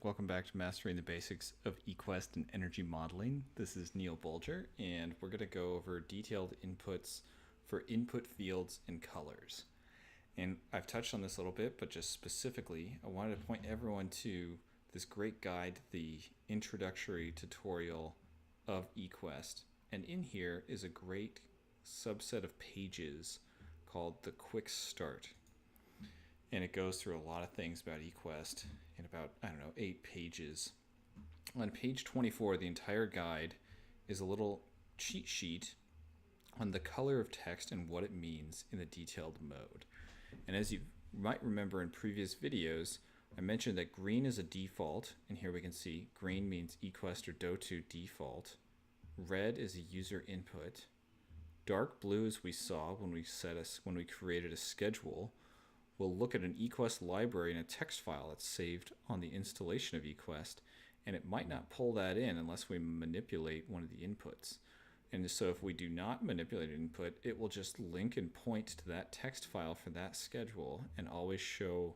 Welcome back to Mastering the Basics of eQuest and Energy Modeling. This is Neil Bolger, and we're going to go over detailed inputs for input fields and colors. And I've touched on this a little bit, but just specifically, I wanted to point everyone to this great guide, the introductory tutorial of eQuest. And in here is a great subset of pages called the Quick Start. And it goes through a lot of things about eQuest in about, 8 pages. On page 24, the entire guide is a little cheat sheet on the color of text and what it means in the detailed mode. And as you might remember in previous videos, I mentioned that green is a default, and here we can see green means eQuest or Do2 default. Red is a user input. Dark blue, as we saw when we created a schedule, we'll look at an eQuest library and a text file that's saved on the installation of eQuest, and it might not pull that in unless we manipulate one of the inputs. And so if we do not manipulate an input, it will just link and point to that text file for that schedule and always show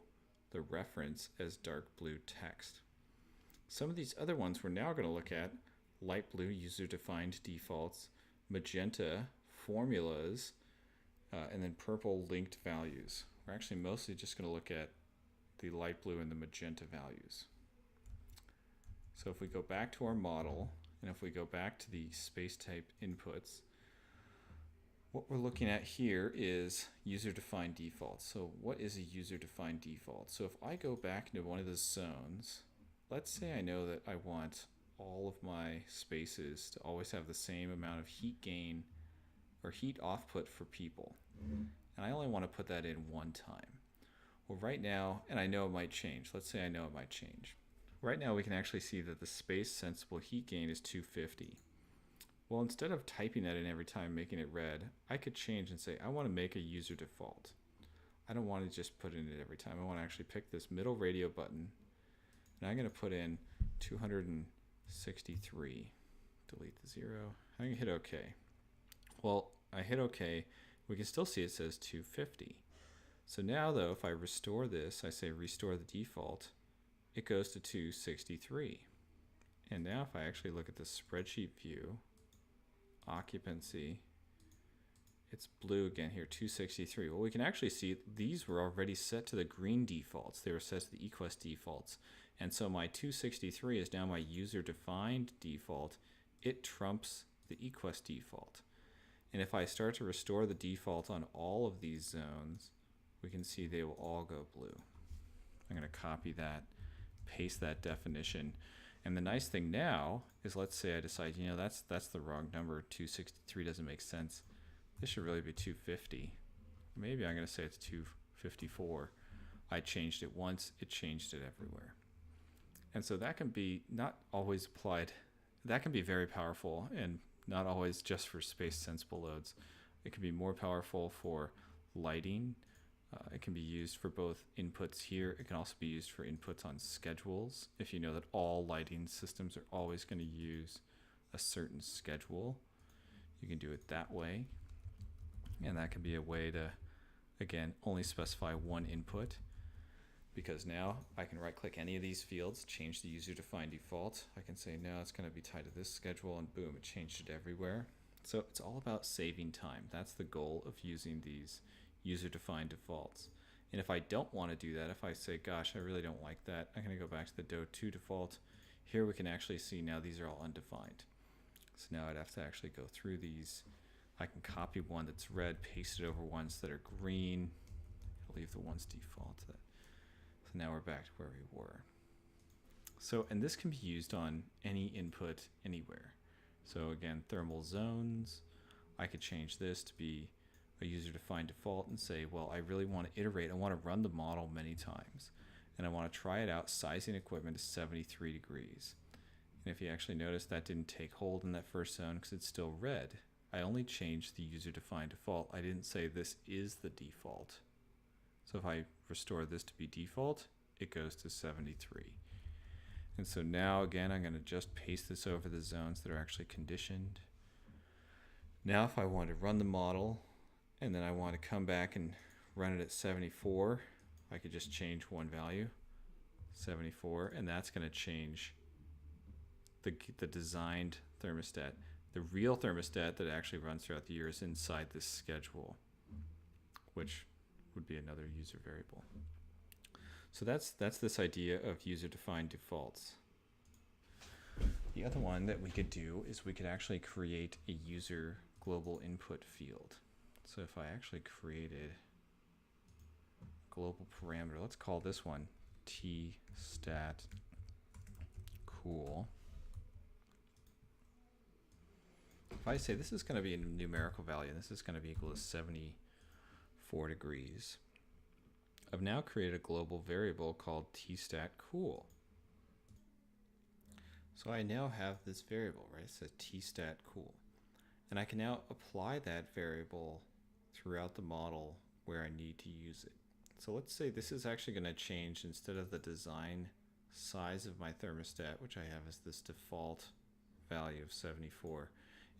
the reference as dark blue text. Some of these other ones we're now going to look at: light blue, user-defined defaults; magenta, formulas; and then purple, linked values. We're actually mostly just going to look at the light blue and the magenta values. So if we go back to our model, and if we go back to the space type inputs, what we're looking at here is user-defined defaults. So what is a user-defined default? So if I go back into one of the zones, let's say I know that I want all of my spaces to always have the same amount of heat gain or heat output for people. And I only want to put that in one time. Well, right now, and I know it might change. Let's say I know it might change. Right now, we can actually see that the space sensible heat gain is 250. Well, instead of typing that in every time, making it red, I could change and say, I want to make a user default. I don't want to just put in it every time. I want to actually pick this middle radio button, and I'm going to put in 263. Delete the 0. I'm going to hit OK. Well, I hit OK. We can still see it says 250. So now, though, if I restore this, I say restore the default, it goes to 263. And now if I actually look at the spreadsheet view, occupancy, it's blue again here, 263. Well, we can actually see these were already set to the green defaults. They were set to the eQuest defaults. And so my 263 is now my user-defined default. It trumps the eQuest default. And if I start to restore the default on all of these zones, we can see they will all go blue. I'm going to copy that, paste that definition. And the nice thing now is, let's say I decide, that's the wrong number. 263 doesn't make sense. This should really be 250. Maybe I'm going to say it's 254. I changed it once, it changed it everywhere. And so that can be not always applied. That can be very powerful, and not always just for space sensible loads. It can be more powerful for lighting. It can be used for both inputs here. It can also be used for inputs on schedules. If you know that all lighting systems are always going to use a certain schedule, you can do it that way. And that can be a way to, again, only specify one input, because now I can right-click any of these fields, change the user-defined default. I can say, no, it's going to be tied to this schedule, and boom, it changed it everywhere. So it's all about saving time. That's the goal of using these user-defined defaults. And if I don't want to do that, if I say, gosh, I really don't like that, I'm going to go back to the Do2 default. Here we can actually see now these are all undefined. So now I'd have to actually go through these. I can copy one that's red, paste it over ones that are green, leave the ones default. So now we're back to where we were. So, and this can be used on any input anywhere. So again, thermal zones, I could change this to be a user-defined default and say, well, I really want to iterate. I want to run the model many times. And I want to try it out, sizing equipment to 73 degrees. And if you actually notice, that didn't take hold in that first zone because it's still red. I only changed the user-defined default. I didn't say this is the default. So if I restore this to be default, it goes to 73. And so now again, I'm going to just paste this over the zones that are actually conditioned. Now if I want to run the model, and then I want to come back and run it at 74, I could just change one value. 74, and that's going to change the designed thermostat. The real thermostat that actually runs throughout the year is inside this schedule, which would be another user variable. So that's this idea of user-defined defaults. The other one that we could do is we could actually create a user global input field. So if I actually created a global parameter, let's call this one tstat cool. If I say this is going to be a numerical value, and this is going to be equal to 74 degrees, I've now created a global variable called tstat cool. So I now have this variable, right? It says tstat cool. And I can now apply that variable throughout the model where I need to use it. So let's say this is actually going to change, instead of the design size of my thermostat, which I have as this default value of 74.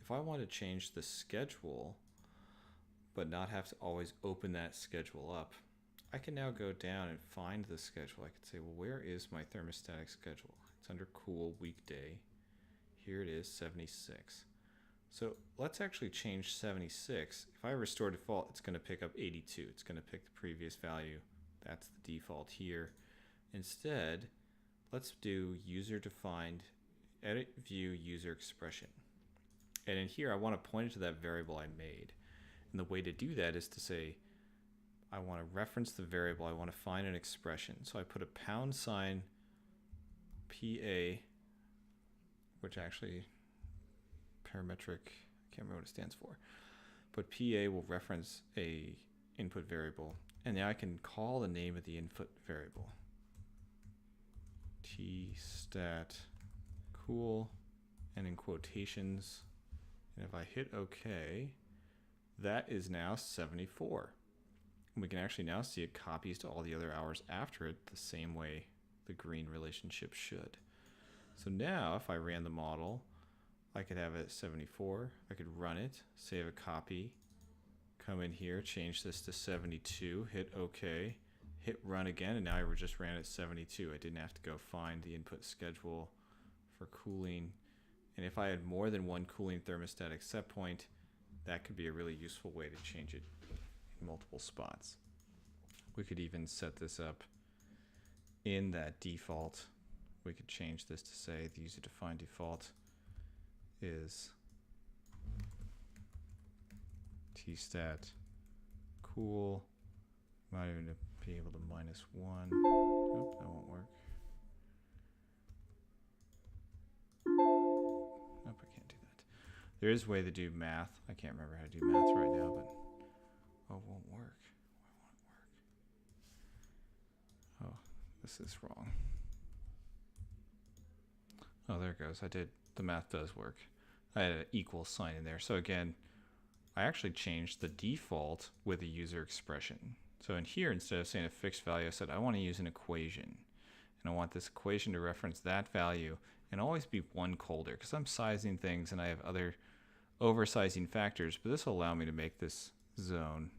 If I want to change the schedule, but not have to always open that schedule up, I can now go down and find the schedule. I could say, well, where is my thermostatic schedule? It's under cool weekday. Here it is, 76. So let's actually change 76. If I restore default, it's going to pick up 82. It's going to pick the previous value. That's the default here. Instead, let's do user-defined edit view user expression. And in here, I want to point it to that variable I made. And the way to do that is to say, I want to reference the variable. I want to find an expression. So I put a # PA, which actually parametric, I can't remember what it stands for, but PA will reference a input variable. And now I can call the name of the input variable. tstat cool, and in quotations. And if I hit OK, that is now 74. And we can actually now see it copies to all the other hours after it the same way the green relationship should. So now if I ran the model, I could have it at 74. I could run it, save a copy, come in here, change this to 72, hit OK, hit run again, and now I just ran it at 72. I didn't have to go find the input schedule for cooling. And if I had more than one cooling thermostatic set point, that could be a really useful way to change it in multiple spots. We could even set this up in that default. We could change this to say the user-defined default is tstat cool. Might even be able to -1. Oh, that won't work. Nope, I can't do that. There is a way to do math. I can't remember how to do math right now, but it won't work. Why won't it work? Oh, this is wrong. Oh, there it goes. The math does work. I had an equal sign in there. So again, I actually changed the default with a user expression. So in here, instead of saying a fixed value, I said I want to use an equation. And I want this equation to reference that value and always be one colder, because I'm sizing things and I have other oversizing factors, but this will allow me to make this zone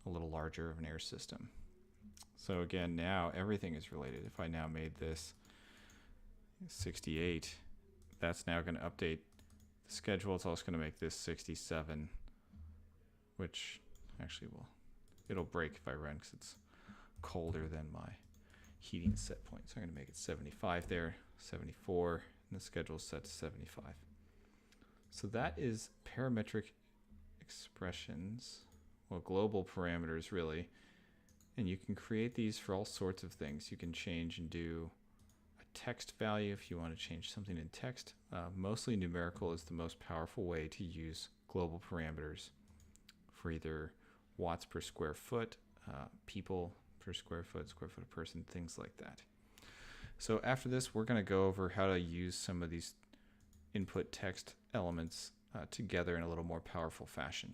a little larger of an air system. So again, now everything is related. If I now made this 68, that's now going to update the schedule. It's also going to make this 67, which actually it'll break if I run because it's colder than my heating set point. So I'm going to make it 75 there, 74, and the schedule is set to 75. So that is parametric expressions, well, global parameters really. And you can create these for all sorts of things. You can change and do a text value if you want to change something in text. Mostly numerical is the most powerful way to use global parameters for either watts per square foot, people per square foot of person, things like that. So after this, we're going to go over how to use some of these input text elements together in a little more powerful fashion.